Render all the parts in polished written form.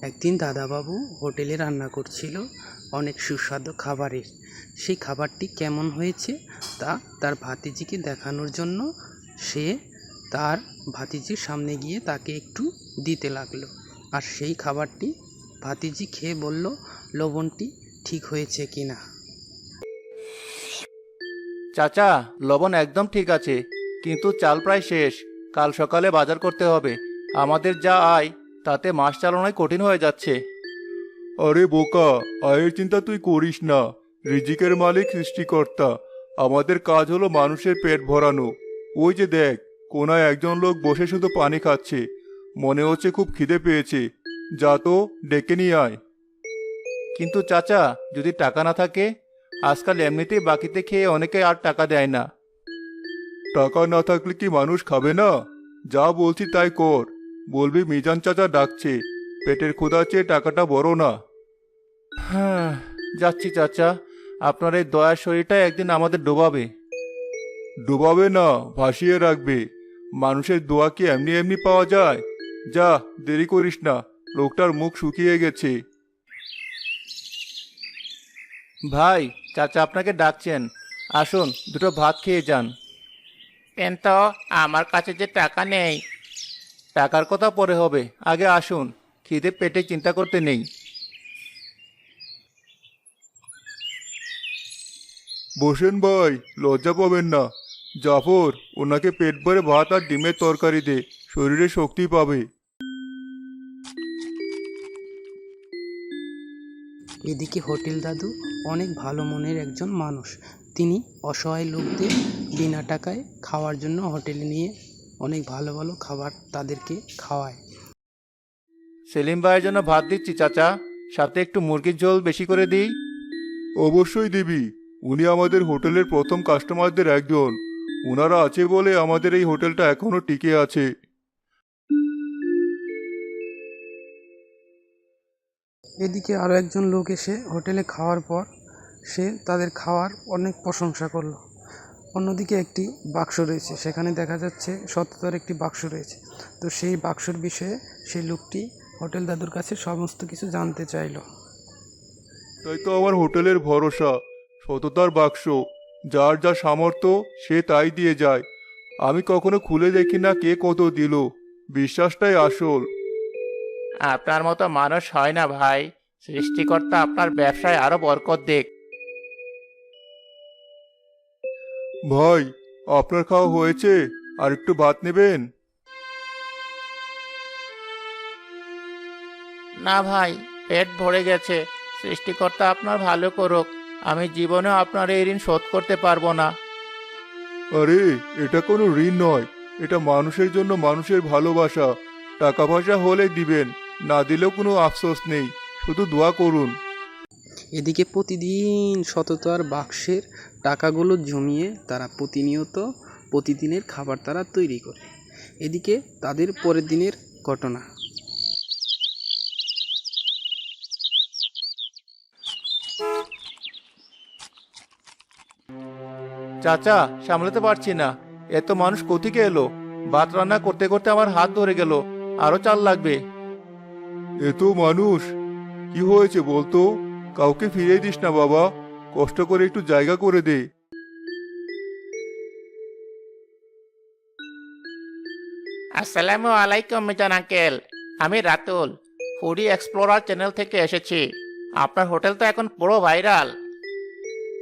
একদিন দাদাবাবু হোটেলে রান্না করছিল অনেক সুস্বাদু খাবারের। সেই খাবারটি কেমন হয়েছে তা তার ভাতিজিকে দেখানোর জন্য সে তার ভাতিজির সামনে গিয়ে তাকে একটু দিতে লাগলো। আর সেই খাবারটি ভাতিজি খেয়ে বলল লবণটি ঠিক হয়েছে কিনা। চাচা, লবণ একদম ঠিক আছে, কিন্তু চাল প্রায় শেষ। কাল সকালে বাজার করতে হবে। আমাদের যা আয় তাতে মাস চালানোই কঠিন হয়ে যাচ্ছে। আরে বোকা, আয়ের চিন্তা তুই করিস না। রিজিকের মালিক সৃষ্টিকর্তা। আমাদের কাজ হলো মানুষের পেট ভরানো। ওই যে দেখ, কোনায় একজন লোক বসে শুধু পানি খাচ্ছে। মনে হচ্ছে খুব খিদে পেয়েছে। যা তো, ডেকে নিয়ে আয়। কিন্তু চাচা, যদি টাকা না থাকে? আজকাল এমনিতেই বাকিতে খেয়ে অনেকে আর টাকা দেয় না। টাকা না থাকলে কি মানুষ খাবে না? যা বলছি তাই কর। বলবি মিজান চাচা ডাকছে। পেটের ক্ষুধা চেয়ে টাকাটা বড় না। হ্যাঁ, যাচ্ছি চাচা। আপনার এই দয়ার শরীরটা একদিন আমাদের ডোবাবে। ডুবাবে না, ভাসিয়ে রাখবে। মানুষের দোয়া কি এমনি এমনি পাওয়া যায়? যা, দেরি করিস না। লোকটার মুখ শুকিয়ে গেছে। ভাই, চাচা আপনাকে ডাকছেন। আসুন, দুটো ভাত খেয়ে যান। কিন্তু আমার কাছে যে টাকা নেই। টাকার কথা পরে হবে, আগে আসুন। খিদে পেটে চিন্তা করতে নেই। বসেন ভাই, লজ্জা পাবেন না। জাফর, ওনাকে পেট ভরে ভাত আর ডিমের তরকারি দে। শরীরে শক্তি পাবে। এদিকে হোটেল দাদু অনেক ভালো মনের একজন মানুষ। তিনি অসহায় লোকদের বিনা টাকায় খাওয়ার জন্য হোটেলে নিয়ে অনেক ভালো ভালো খাবার তাদেরকে খাওয়ায়। সেলিম ভাইয়ের জন্য ভাত দিচ্ছি চাচা, সাথে একটু মুরগির ঝোল বেশি করে দিই। অবশ্যই দিবি। উনি আমাদের হোটেলের প্রথম কাস্টমারদের একজন। ওনারা আছে বলে আমাদের এই হোটেলটা এখনো টিকে আছে। এদিকে আরও একজন লোক এসে হোটেলে খাওয়ার পর সে তাদের খাওয়ার অনেক প্রশংসা করলো। অন্যদিকে একটি বাক্স রয়েছে, সেখানে দেখা যাচ্ছে সততার একটি বাক্স রয়েছে। তো সেই বাক্সর বিষয়ে সেই লোকটি হোটেল দাদুর কাছে সমস্ত কিছু জানতে চাইলো। তাই তো আমার হোটেলের ভরসা, সততার বাক্স। যার যা সামর্থ্য সে তাই দিয়ে যায়। আমি কখনো খুলে দেখি না কে কত দিল। বিশ্বাসটাই আসল। আপনার মতো মানুষ হয় না ভাই। সৃষ্টিকর্তা আপনার ব্যবসায় আরো বরকত দেখ। ভাই, আপনার খাওয়া হয়েছে? আর একটু ভাত নেবেন? না ভাই, পেট ভরে গেছে। সৃষ্টিকর্তা আপনার ভালো করুক। আমি জীবনেও আপনার এই ঋণ শোধ করতে পারবো না। আরে, এটা কোনো ঋণ নয়। এটা মানুষের জন্য মানুষের ভালোবাসা। টাকা পয়সা হলে দিবেন, না দিলেও কোনো আফসোস নেই। শুধু দোয়া করুন। এদিকে প্রতিদিন সততার বাক্সের টাকাগুলো জমিয়ে তারা প্রতিদিনের খাবার তারা তৈরি করে। এদিকে তাদের পরের দিনের ঘটনা। চাচা, সামলাতে পারছি না। এত মানুষ কোত্থেকে এলো? ভাত রান্না করতে করতে আমার হাত ধরে গেল। আরো চাল লাগবে। এত মানুষ! কি হয়েছে বলতো? কাউকে ফিরিয়ে দিস না বাবা। কষ্ট করে একটু জায়গা করে দে। আসসালামু আলাইকুম মিজান আঙ্কেল। আমি রাতুল, ফুডি এক্সপ্লোরার চ্যানেল থেকে এসেছি। আপনার হোটেল তো এখন পুরো ভাইরাল।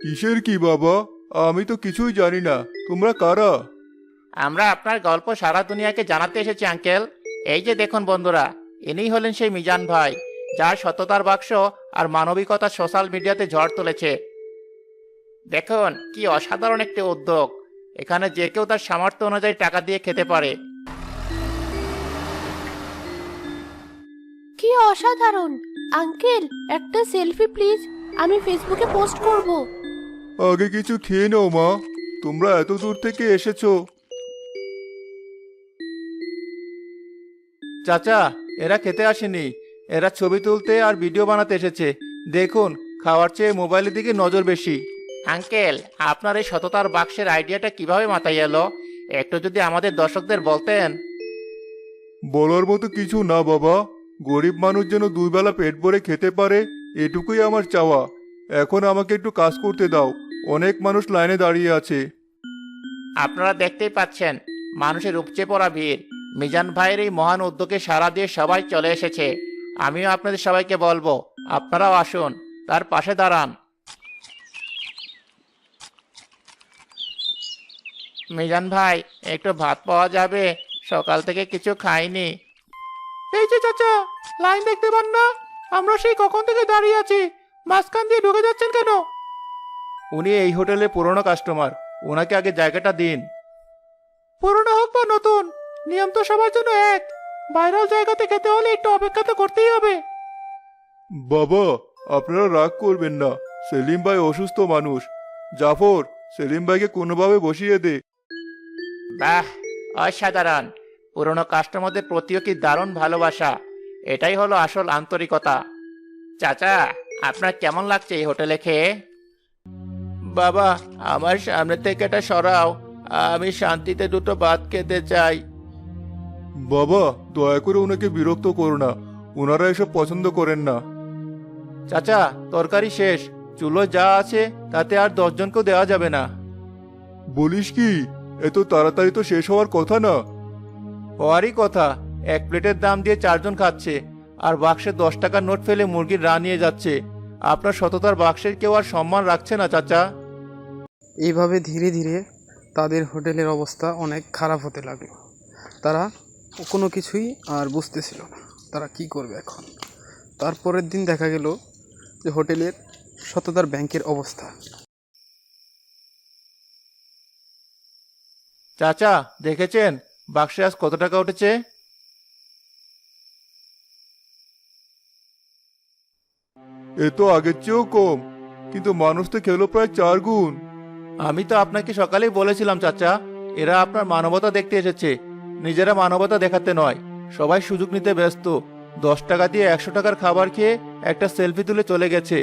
কিসের কি বাবা? আমি তো কিছুই জানি না। তোমরা কারা? আমরা আপনার গল্প সারা দুনিয়াকে জানাতে এসেছি আঙ্কেল। এই যে দেখুন বন্ধুরা, ইনি হলেন সেই মিজান ভাই, যার সততার বাক্স আর মানবিকতা সোশ্যাল মিডিয়াতে ঝড় তুলেছে। দেখুন কি অসাধারণ একটি উদ্যোগ। এখানে যে কেউ তার সামর্থ্য অনুযায়ী টাকা দিয়ে খেতে পারে। কি অসাধারণ! আঙ্কেল, একটা সেলফি প্লিজ, আমি ফেসবুকে পোস্ট করব। আগে কিছু খেয়ে নাও মা। তোমরা এত দূর থেকে এসেছো। চাচা, এরা খেতে আসেনি। এরা ছবি তুলতে আর ভিডিও বানাতে এসেছে। দেখুন, খাওয়ার চেয়ে মোবাইলের দিকে নজর বেশি। আঙ্কেল, আপনার এই সততার বাক্সের আইডিয়াটা কিভাবে মাথায় এলো? একটু যদি আমাদের দর্শকদের বলতেন। বলার মতো কিছু না বাবা। গরিব মানুষ যেন দুই বেলা পেট ভরে খেতে পারে, এটুকুই আমার চাওয়া। এখন আমাকে একটু কাজ করতে দাও, অনেক মানুষ লাইনে দাঁড়িয়ে আছে। আপনারা দেখতেই পাচ্ছেন মানুষের উপচে পড়া ভিড়। মিজান ভাইয়ের এই মহান উদ্যোগে সাড়া দিয়ে সবাই চলে এসেছে। আমিও আপনাদের সবাইকে বলবো, আপনারাও আসুন, তার পাশে দাঁড়ান। মিজান ভাই, একটু ভাত পাওয়া যাবে? সকাল থেকে কিছু খাইনি। এই যে চাচা, লাইন দেখতে পান না? আমরা সেই কখন থেকে দাঁড়িয়ে আছি, মাঝখান দিয়ে ঢুকে যাচ্ছেন কেন? উনি এই হোটেলে পুরনো কাস্টমার, ওনাকে আগে জায়গাটা দিন। পুরনো হোক বা নতুন, নিয়ম তো সবার জন্য এক। ভাইরাল জায়গাতে খেতে হলে একটু অপেক্ষা তো করতেই হবে। বাবা, আপনারা রাগ করবেন না, সেলিম ভাই অসুস্থ মানুষ। জাফর, সেলিম ভাইকে কোনোভাবে বসিয়ে দে। বাহ, অসাধারণ! পুরনো কাস্টমারদের প্রতিও কি দারুণ ভালোবাসা। এটাই হলো আসল আন্তরিকতা। চাচা, আপনার কেমন লাগছে এই হোটেলে খেয়ে? বাবা, আমার সামনে থেকে এটা সরাও, আমি শান্তিতে দুটো ভাত খেতে চাই। বাবা, দয়া করে ওনাকে বিরক্ত করো না, ওনারা এসব পছন্দ করেন না। চাচা, তরকারি শেষ, চুলো যা আছে তাতে আর 10 জনকেও দেওয়া যাবে না। বলিস কি, এত তাড়াতাড়ি তো শেষ হওয়ার কথা না। হওয়ারই কথা। এক প্লেটের দাম দিয়ে 4 জন খাচ্ছে, আর বাক্সে 10 টাকার নোট ফেলে মুরগির রা নিয়ে যাচ্ছে। আপনার সততার বাক্সের কেউ আর সম্মান রাখছে না চাচা। এইভাবে ধীরে ধীরে তাদের হোটেলের অবস্থা অনেক খারাপ হতে লাগলো। তারা কোনো কিছুই আর বুঝতেছিল না তারা কি করবে এখন। তারপরের দিন দেখা গেল যে হোটেলের সততার ব্যাংকের অবস্থা। চাচা, দেখেছেন বাক্সে আজ কত টাকা উঠেছে? এ তো আগের চেয়েও কম, কিন্তু মানুষ তো খেলো প্রায় 4 গুণ। আমি তো আপনাকে সকালেই বলেছিলাম চাচা, এরা আপনার মানবতা দেখতে এসেছে, নিজেরা মানবতা দেখাতে নয়। সবাই সুযোগ নিতে ব্যস্ত। 10 টাকা দিয়ে 100 টাকার খাবার খেয়ে একটা সেলফি তুলে চলে গেছে।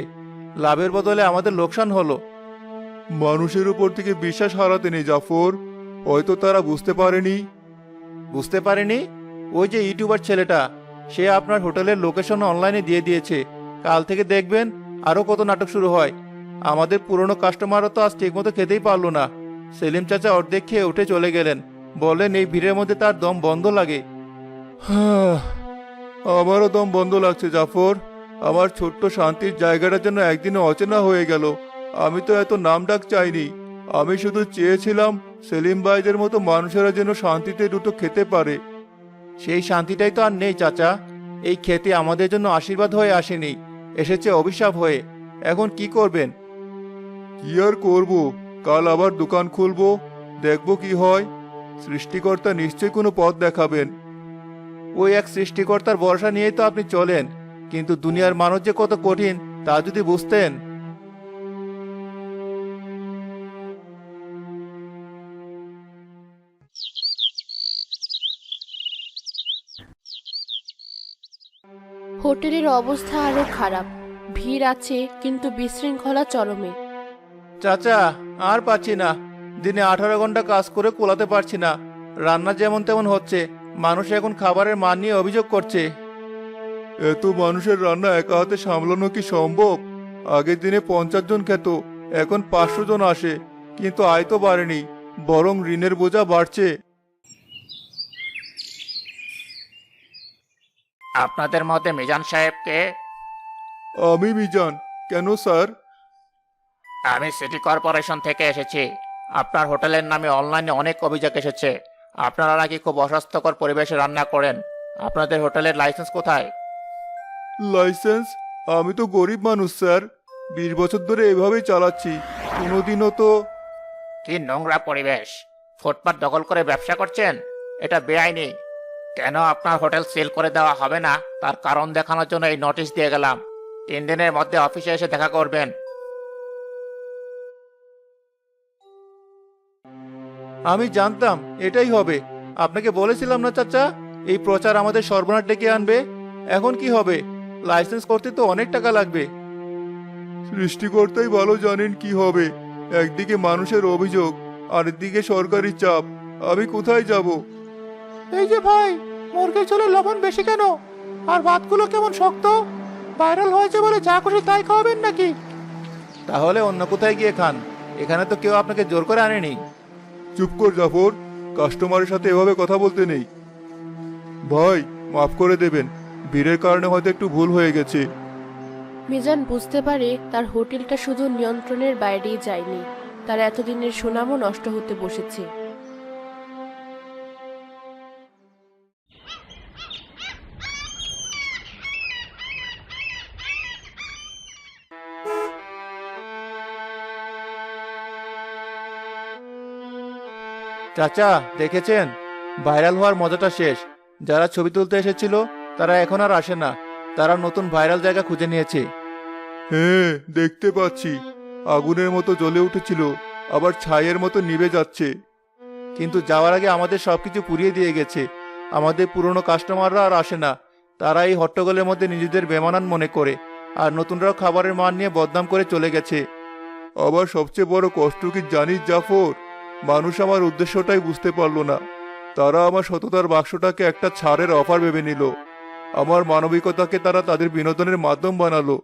লাভের বদলে আমাদের লোকসান হলো। মানুষের উপর থেকে বিশ্বাস হারাতে নেই জাফর, হয়তো তারা বুঝতে পারেনি। বুঝতে পারেনি? ওই যে ইউটিউবার ছেলেটা, সে আপনার হোটেলের লোকেশন অনলাইনে দিয়ে দিয়েছে। কাল থেকে দেখবেন আরো কত নাটক শুরু হয়। আমাদের পুরনো কাস্টমারও তো আজ ঠিকমতো খেতেই পারলো না। সেলিম চাচা অর্ধেক খেয়ে উঠে চলে গেলেন, বলেন এই ভিড়ের মধ্যে তার দম বন্ধ লাগে। আমারও দম বন্ধ লাগছে জাফর। আমার ছোট্ট শান্তির জায়গাটা যেন একদিনে অচেনা হয়ে গেল। আমি তো এত নাম ডাক চাইনি, আমি শুধু চেয়েছিলাম সেলিম ভাইদের মতো মানুষেরা যেন শান্তিতে দুটো খেতে পারে। সেই শান্তিটাই তো আর নেই চাচা। এই খেতে আমাদের জন্য আশীর্বাদ হয়ে আসেনি, এসেছে অভিশাপ হয়ে। এখন কি করবেন? কি আর করব, কাল আবার দোকান খুলবো, দেখবো কি হয়। সৃষ্টিকর্তা নিশ্চয়ই কোনো পথ দেখাবেন। ওই এক সৃষ্টিকর্তার ভরসা নিয়েই তো আপনি চলেন, কিন্তু দুনিয়ার মানুষ যে কত কঠিন তা যদি বুঝতেন। হোটেলের অবস্থা আরো খারাপ। ভিড় আছে কিন্তু বিশৃঙ্খলা চরমে। চাচা, আর পাচ্ছি না। দিনে 18 ঘন্টা কাজ করে কোলাতে পারছি না। রান্না যেমন তেমন হচ্ছে, মানুষ এখন খাবারের মান নিয়ে অভিযোগ করছে। এত মানুষের রান্না একা হাতে সামলানো কি সম্ভব? আগের দিনে 50 জন খেত, এখন 500 জন আসে, কিন্তু আয় তো বাড়েনি, বরং ঋণের বোঝা বাড়ছে। আপনাদের মধ্যে মিজান সাহেবকে? আমি মিজান। কেন স্যার? আমি সিটি কর্পোরেশন থেকে এসেছি। আপনার হোটেলের নামে অনলাইনে অনেক অভিযোগ এসেছে। আপনারা নাকি খুব অস্বাস্থ্যকর পরিবেশে রান্না করেন। আপনাদের হোটেলের লাইসেন্স কোথায়? লাইসেন্স? আমি তো গরিব মানুষ স্যার, 20 বছর ধরে এভাবেই চালাচ্ছি, কোনোদিনও তো। কি নোংরা পরিবেশ! ফুটপাত দখল করে ব্যবসা করছেন, এটা বেআইনি। কেন আপনার হোটেল সিল করে দেওয়া হবে না তার কারণ দেখানোর জন্য এই নোটিশ দিয়ে গেলাম। 3 দিনের মধ্যে অফিসে এসে দেখা করবেন। আমি জানতাম এটাই হবে। আপনাকে বলেছিলাম না চাচা, এই প্রচার আমাদের সর্বনাশ ডেকে আনবে। এখন কি হবে? লাইসেন্স করতে তো অনেক টাকা লাগবে। সৃষ্টিকর্তাই ভালো জানেন কি হবে। একদিকে মানুষের অভিযোগ, আরেকদিকে সরকারি চাপ, আমি কোথায় যাব? এই যে ভাই, মুরগির ঝোলে লবণ বেশি কেন? আর ভাতগুলো কেমন শক্ত। ভাইরাল হয়েছে বলে যা খুশি তাই খাওয়াবেন নাকি? তাহলে অন্য কোথায় গিয়ে খান, এখানে তো কেউ আপনাকে জোর করে আনেনি। চুপ কর জাফর, কাস্টমারের সাথে এভাবে কথা বলতে নেই। ভাই, মাফ করে দেবেন, ভিড়ের কারণে হয়তো একটু ভুল হয়ে গেছে। মিজান বুঝতে পারে তার হোটেলটা শুধু নিয়ন্ত্রণের বাইরেই যায়নি, তার এতদিনের সুনামও নষ্ট হতে বসেছে। চাচা দেখেছেন, ভাইরাল হওয়ার মজাটা শেষ। যারা ছবি তুলতে এসেছিল তারা এখন আর আসে না, তারা নতুন ভাইরাল জায়গা খুঁজে নিয়েছে। হ্যাঁ, দেখতে পাচ্ছি। আগুনের মতো জ্বলে উঠেছিল, আবার ছাইয়ের মতো নিভে যাচ্ছে। কিন্তু যাওয়ার আগে আমাদের সবকিছু পুড়িয়ে দিয়ে গেছে। আমাদের পুরনো কাস্টমাররা আর আসে না, তারা এই হট্টগোলের মধ্যে নিজেদের বেমানান মনে করে, আর নতুনরাও খাবারের মান নিয়ে বদনাম করে চলে গেছে। আবার সবচেয়ে বড় কষ্ট কি জানিস জাফর? মানুষ আমার উদ্দেশ্যটাই বুঝতে পারলো না। তারা আমার সততার বাক্সটাকে একটা ছাড়ের অফার ভেবে নিল। আমার মানবিকতাকে তারা তাদের বিনোদনের মাধ্যম বানালো।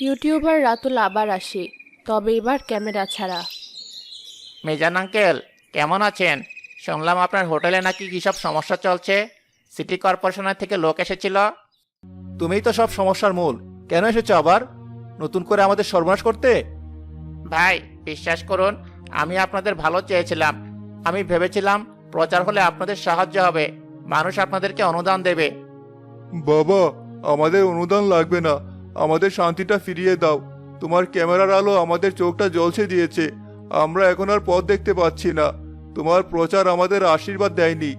ইউটিউবার রাতুল আবার আসে, তবে এবার ক্যামেরা ছাড়া। মিজান আঙ্কেল কেমন আছেন? শুনলাম আপনার হোটেলে নাকি কি সব সমস্যা চলছে, সিটি কর্পোরেশনের থেকে লোক এসেছিল। তুমিই তো সব সমস্যার মূল, কেন এসেছো আবার নতুন করে আমাদের সর্বনাশ করতে? ভাই বিশ্বাস করুন, আমি আপনাদের ভালো চেয়েছিলাম। আমি ভেবেছিলাম প্রচার হলে আপনাদের সাহায্য হবে, মানুষ আপনাদেরকে অনুদান দেবে। বাবা, আমাদের অনুদান লাগবে না, আমাদের শান্তিটা ফিরিয়ে দাও। তোমার ক্যামেরার আলো আমাদের চোখটা জ্বলছে দিয়েছে, আমরা এখন আর পথ দেখতে পাচ্ছি না। তোমার প্রচার আমাদের আশীর্বাদ দেয়নি,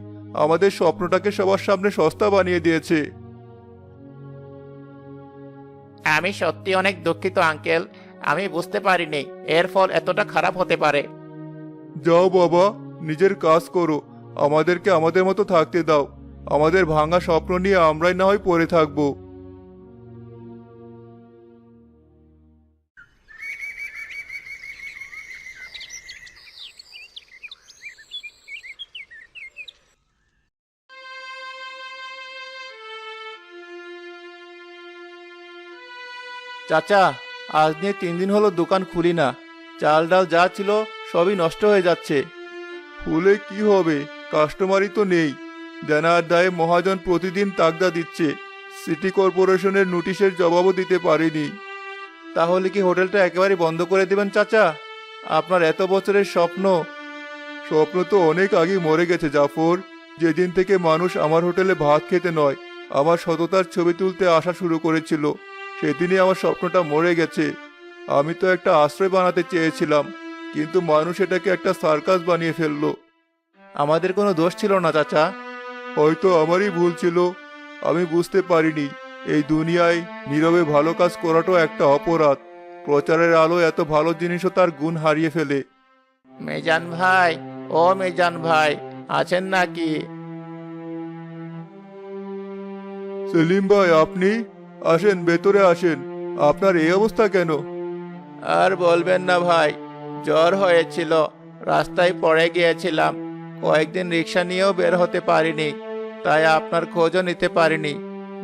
আমাদের স্বপ্নটাকে সবার সামনে সস্তা বানিয়ে দিয়েছে। আমি সত্যি অনেক দুঃখিত আঙ্কেল, আমি বুঝতে পারিনি এর ফল এতটা খারাপ হতে পারে। যাও বাবা, নিজের কাজ করো, আমাদেরকে আমাদের মতো থাকতে দাও। আমাদের ভাঙা স্বপ্ন নিয়ে আমরাই না হয় পড়ে থাকবো। চাচা, আজ নিয়ে 3 দিন হলো দোকান খুলি না, চাল ডাল যা ছিল সবই নষ্ট হয়ে যাচ্ছে। হলে কি হবে, কাস্টমারই তো নেই। দেনার দায়ে মহাজন প্রতিদিন তাগদা দিচ্ছে, সিটি কর্পোরেশনের নোটিশের জবাবও দিতে পারেনি। তাহলে কি হোটেলটা একেবারে বন্ধ করে দিবেন চাচা? আপনার এত বছরের স্বপ্ন। স্বপ্ন তো অনেক আগে মরে গেছে জাফর। যেদিন থেকে মানুষ আমার হোটেলে ভাত খেতে নয়, আমার সততার ছবি তুলতে আসা শুরু করেছিল, সেদিনই আমার স্বপ্নটা মরে গেছে। আমি তো একটা আশ্রয় বানাতে চেয়েছিলাম, কিন্তু মানুষ এটাকে একটা সার্কাস বানিয়ে ফেললো। আমাদের কোনো দোষ ছিল না চাচা। হয়তো আমারই ভুল ছিল, আমি বুঝতে পারিনি এই দুনিয়ায় নীরবে ভালো কাজ করাটাও একটা অপরাধ। প্রচারের আলো এত ভালো জিনিসও তার গুণ হারিয়ে ফেলে। মেজান ভাই, ও মেজান ভাই, আছেন নাকি? সেলিম ভাই, আপনি আসেন, ভেতরে আসেন। আপনার এই অবস্থা কেন? আর বলবেন না ভাই, জ্বর হয়েছিল, রাস্তায় পড়ে গিয়েছিলাম। কয়েকদিন রিক্সা নিয়েও বের হতে পারিনি, তাই আপনার খোঁজও নিতে পারিনি।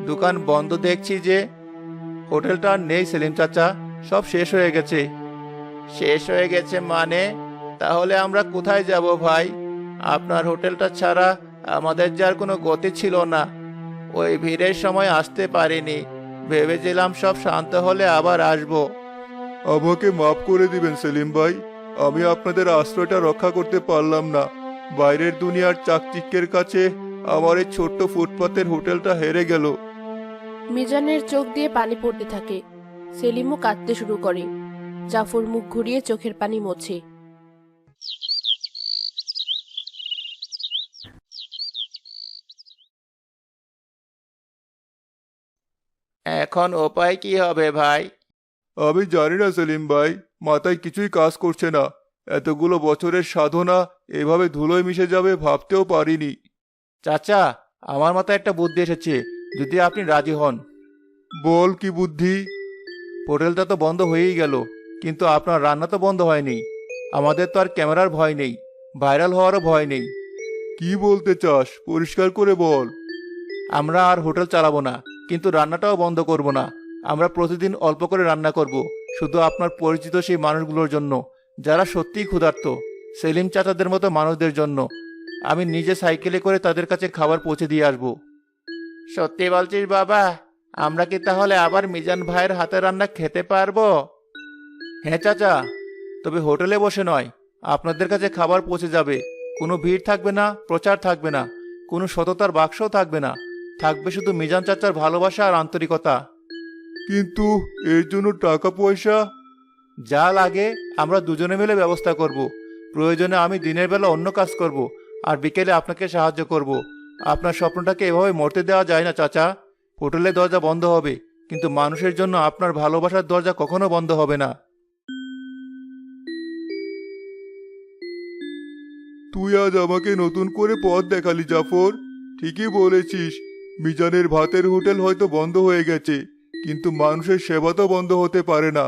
দোকান বন্ধ দেখছি যে। হোটেলটা আর নেই সেলিম চাচা, সব শেষ হয়ে গেছে। শেষ হয়ে গেছে মানে? তাহলে আমরা কোথায় যাব ভাই? আপনার হোটেলটা ছাড়া আমাদের যার কোনো গতি ছিল না। ওই ভিড়ের সময় আসতে পারিনি, ভেবেছিলাম সব শান্ত হলে আবার আসবো। আমাকে মাফ করে দিবেন সেলিম ভাই, আমি আপনাদের আশ্রয়টা রক্ষা করতে পারলাম না। বাইরের দুনিয়ার চাকচিক্যের কাছে আমার এই ছোট্ট ফুটপাতের হোটেলটা হেরে গেল। মিজানের চোখ দিয়ে পানি পড়তে থাকে, সেলিমও কাঁদতে শুরু করে। জাফর মুখ ঘুরিয়ে চোখের পানি মোছে। এখন উপায় কি হবে ভাই? আমি জানি না সেলিম ভাই, মাথায় কিছুই কাজ করছে না। এতগুলো বছরের সাধনা এভাবে ধুলোয় মিশে যাবে ভাবতেও পারিনি। চাচা, আমার মাথায় একটা বুদ্ধি এসেছে, যদি আপনি রাজি হন। বল, কি বুদ্ধি? হোটেলটা তো বন্ধ হয়েই গেল, কিন্তু আপনার রান্না তো বন্ধ হয়নি। আমাদের তো আর ক্যামেরার ভয় নেই, ভাইরাল হওয়ারও ভয় নেই। কি বলতে চাস, পরিষ্কার করে বল। আমরা আর হোটেল চালাবো না, কিন্তু রান্নাটাও বন্ধ করব না। আমরা প্রতিদিন অল্প করে রান্না করব, শুধু আপনার পরিচিত সেই মানুষগুলোর জন্য যারা সত্যিই ক্ষুধার্ত, সেলিম চাচাদের মতো মানুষদের জন্য। আমি নিজে সাইকেলে করে তাদের কাছে খাবার পৌঁছে দিয়ে আসব। সত্যি বলছিস বাবা? আমরা কি তাহলে আবার মিজান ভাইয়ের হাতে রান্না খেতে পারবো? হ্যাঁ চাচা, তবে হোটেলে বসে নয়, আপনাদের কাছে খাবার পৌঁছে যাবে। কোনো ভিড় থাকবে না, প্রচার থাকবে না, কোনো সততার বাক্সও থাকবে না। থাকবে শুধু মিজান চাচার ভালোবাসা আর আন্তরিকতা। কিন্তু এর জন্য টাকা পয়সা? যা লাগে আমরা দুজনে মিলে ব্যবস্থা করব। প্রয়োজনে আমি দিনের বেলা অন্য কাজ করব, আর বিকেলে আপনাকে সাহায্য করব। আপনার স্বপ্নটাকে এভাবে মরতে দেওয়া যায় না চাচা। হোটেলের দরজা বন্ধ হবে, কিন্তু মানুষের জন্য আপনার ভালোবাসার দরজা কখনো বন্ধ হবে না। তুই আজ আমাকে নতুন করে পথ দেখালি জাফর। ঠিকই বলেছিস, মিজানের ভাতের হোটেল হয়তো বন্ধ হয়ে গেছে, কিন্তু মানুষের সেবা তো বন্ধ হতে পারে না।